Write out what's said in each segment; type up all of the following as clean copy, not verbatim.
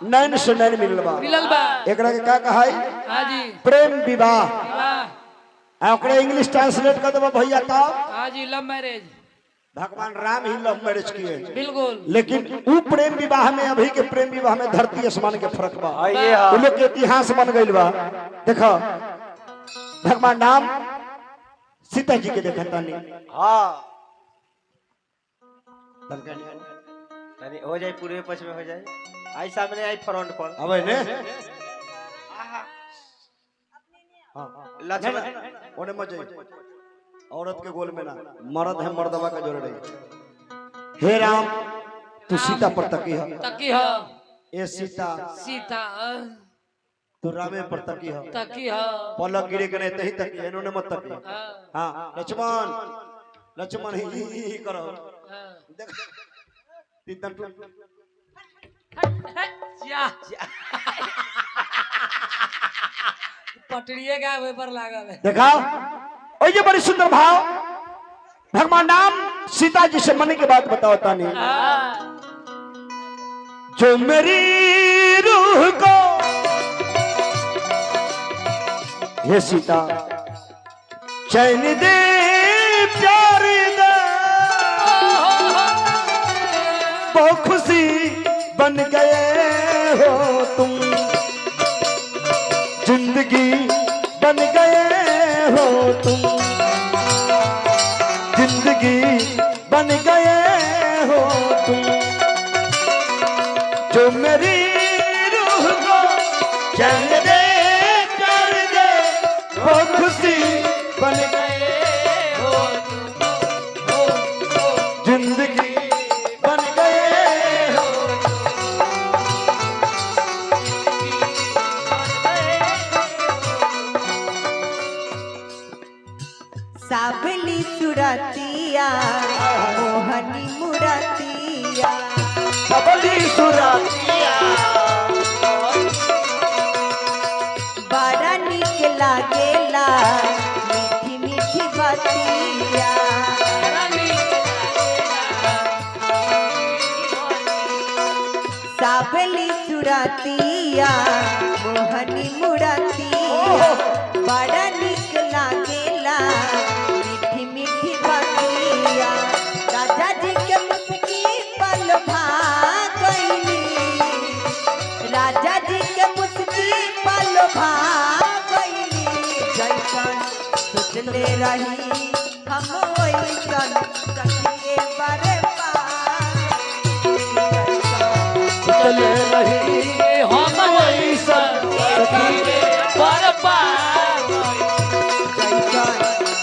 नैन से नैन मिलल बा एकरा के का कहाई? हां जी प्रेम विवाह। ओकरा इंग्लिश ट्रांसलेट कर देबो भैया का? हां जी लव मैरिज। भगवान राम ही लव मैरिज किए बिल्कुल, लेकिन उ प्रेम विवाह में अभी के प्रेम विवाह में धरती आसमान के फर्क बा। उ लोग के इतिहास बन गइल बा। देखो भगवान राम सीता जी के देखता नहीं। हां तनी हो जाए पूरे पश्चिम में हो जाए आई सामने आई फ्रंट पर अबे ने लक्ष्मण ओने मत जाइए औरत के गोल में ना मर्द है मर्दवा का जोड़ रही। हे राम तू सीता पर तकी है ए सीता सीता तू रामे पर तकी है पलक गिरे के नहीं तही तकी इन्होंने मत तकी। हां लक्ष्मण ही करो देख तीन पटड़िए का वे पर लागल है। देखा और ये बड़ी सुंदर भाव भगवान राम सीता जी से मन की बात बताता नहीं। जो मेरी रूह को ये सीता चैन दे प्यार दे वो खुशी बन गए हो तुम जिंदगी बन गए हो तुम जिंदगी बन गए हो तुम जो मेरी रूह को चैन दे प्यार दे वो खुशी बन गए हो जिंदगी बन गए हो। साबली सुरतिया मोहनी मुरतिया सबली सुरतिया बड़ा निक लागेला मीठी मीठी बतिया साबली सुरतिया मोहनी मुरतिया बड़ा निक लागेला मीठी मीठी बतिया राजा जी के मुस्की पल भाग गईली राजा जी के मुस्की पल भाग गईली जैसन सोचले रही हम वैसन सखिए बरे चले रही हम वैसा सखी पर पा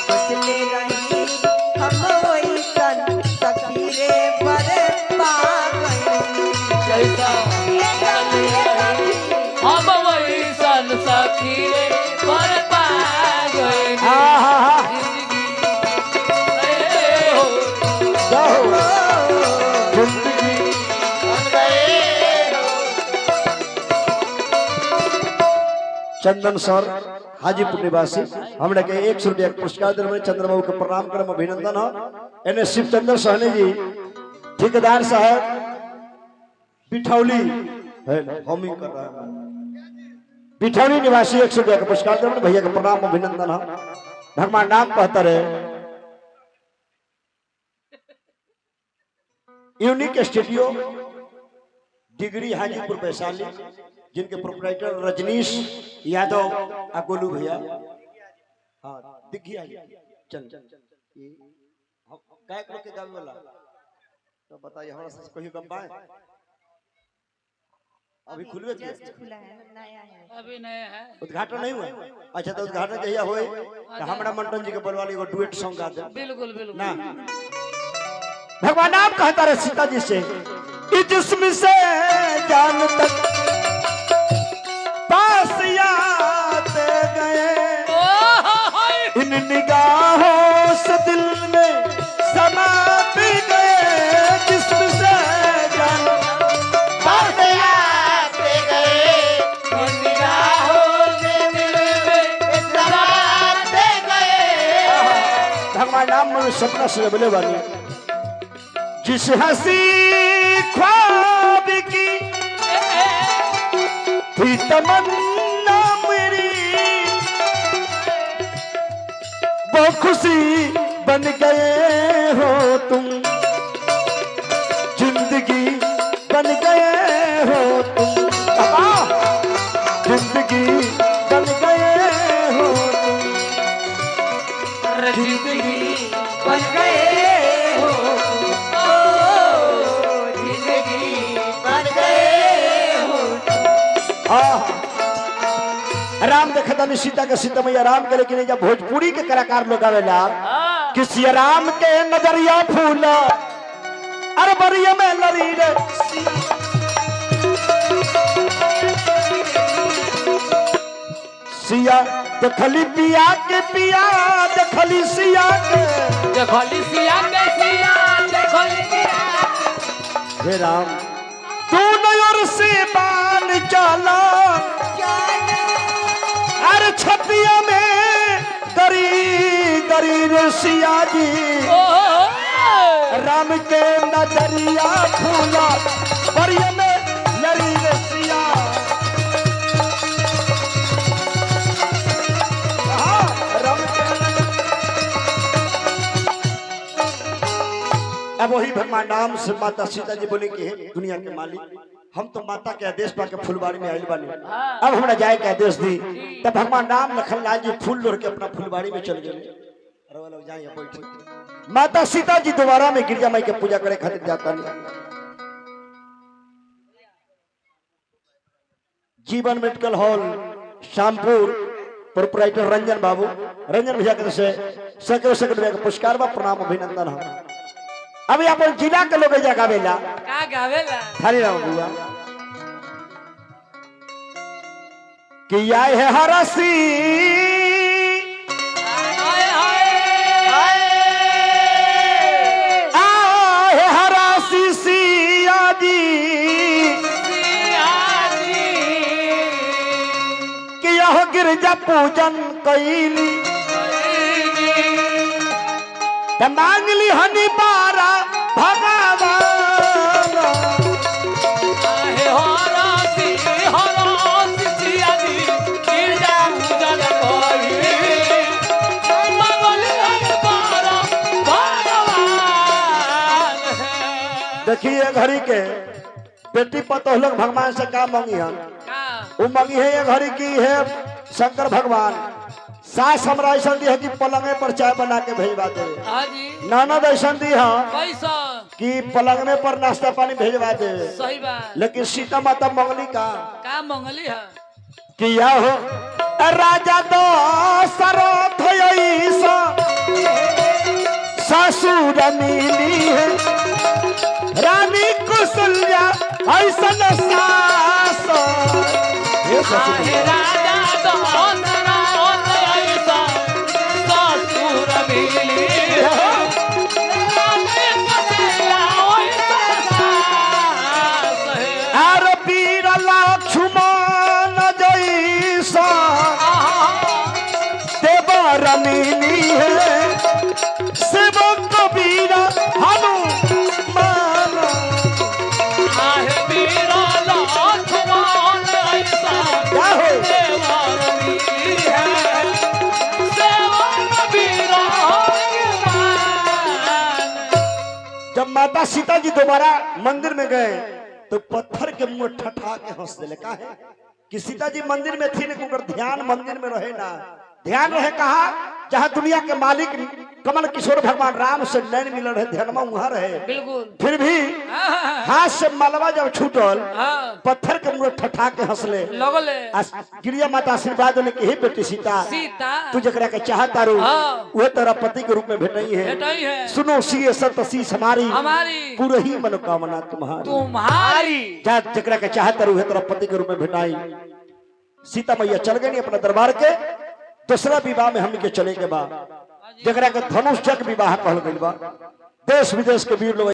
सोचले रही हम वैसन सखी रे बरे हम वैसन सखी पर पा गए चंदन सर हाजीपुर निवासी हमरा के 100 रुपया पुरस्कार दे रहे चंद्रबाबू के प्रणाम करम अभिनंदन हो। एने शिवचंद्र सहनी जी ठेकेदार साहब पिठौली है होमिंग कर रहा है पिठौली निवासी 100 रुपया का पुरस्कार दे रहे भैया के प्रणाम अभिनंदन हो। भगवान नाम कहता रहे unique studio degree Hajipur Vaishali जिनके प्रोप्राइटर रजनीश यादव अकोलू भैया। हाँ दिखिए चल गायक लोग के गावे वाला तो बताइए हमारा से कोई गम पाए अभी खुलवे खुला है नया है अभी नया है उद्घाटन नहीं हुआ। अच्छा तो उद्घाटन जहिया होए तो हमरा मंटन जी के बोलवा एगो डुएट सॉन्ग गा दे। बिल्कुल बिल्कुल ना भगवान आप कहता रहे सीता जी से कि जिस्म से जान तक पास आते गए इन निगाहों से दिल में समा भी गए जिस्म से जान पास आते गए इन निगाहों से दिल में समाते गए। भगवान नाम में सपना से बोले वाली जिस हंसी ख्वाब की थी तमन्ना मेरी वो खुशी बन गए हो तुम, जिंदगी बन गए हो तुम, जिंदगी बन गए हो तुम, जिंदगी बन गए हो, ओ जिंदगी बन गए हो। राम देखता नहीं सीता के सीता मैया राम के, लेकिन जब भोजपुरी के कलाकार लोग आवेला कि सिया राम के नजरिया फूल अरे बरिया में लड़ी रे सिया देखली पिया के पिया देखली सिया के देखली सिया के सिया देखली सिया। हे राम तू नयर से बाल चला अरे छतिया में गरी गरी रे सिया जी राम के नजरिया फूला बरिया में लड़ी रे सिया। अब वही भगवान राम से माता सीता जी बोले कि हे दुनिया के मालिक हम तो माता के आदेश पा के फुलबाड़ी में आयल बानी, अब हमरा जाए के आदेश दी। तब भगवान राम लखनलाल जी फूल लोड़ के अपना फुलबाड़ी में चल गए। माता सीता जी दोबारा में गिरजा माई के पूजा करे खातिर जाता नहीं। Jeevan medical hall Shampur proprietor Ranjan बाबू रंजन भैया के से सैकड़ों रुपया के पुरस्कार बा, प्रणाम अभिनंदन हो। अभी अपन जिला के लोग गावेला का गावेला हरे राम बुआ कि आए है हरसी आए हरासी सिया जी कि यह गिरजा पूजन कैली मांगली हनी बारा भगवान देखिए घड़ी के बेटी पतोह लोग भगवान से का मांगी है वो मांगी है ये घड़ी की है शंकर भगवान। सास हमरा ऐसा दी है कि पलंगे पर चाय बना के भेजवा दे, ननद ऐसा दी है कि पलंगे पर नाश्ता पानी भेजवा दे। सही बात। लेकिन सीता माता मंगली का मंगली है किया हो राजा दशरथ ऐसा ससुर मिली है रानी कुशल्या ऐसा सास हे ससुर रमीनी है सेवक कबीरा हनुमान आहे बीरा लक्ष्मण ऐसा देवरमी है सेवक कबीरा हनुमान। जब माता सीता जी दोबारा मंदिर में गए तो पत्थर के मुंह ठठा के हंस दिले। का है कि सीता जी मंदिर में थी लेकिन ध्यान मंदिर में रहे ना, ध्यान रहे कहा जहाँ दुनिया के मालिक कमल किशोर भगवान राम से नैन मिल रहे ध्यानमा वहां रहे। बिल्कुल। फिर भी हाथ से मलबा जब छूटल पत्थर के मुंह ठठा के हंसले लगले। गिरिया माता आशीर्वाद ने कि हे बेटी सीता तू जकरा के चाहता रू वो तेरा पति के रूप में भेटई है। सुनो सीए सत शीश हमारी पूरे ही मनोकामना तुम्हारी जा जकरा के चाहता रू है तेरा पति के रूप में भेटाई। सीता मैया चल गई अपना दरबार के दूसरा विवाह में हम के चले के बाद जकरा के धनुष चक विवाह कहल गई बा। देश विदेश के वीर लोग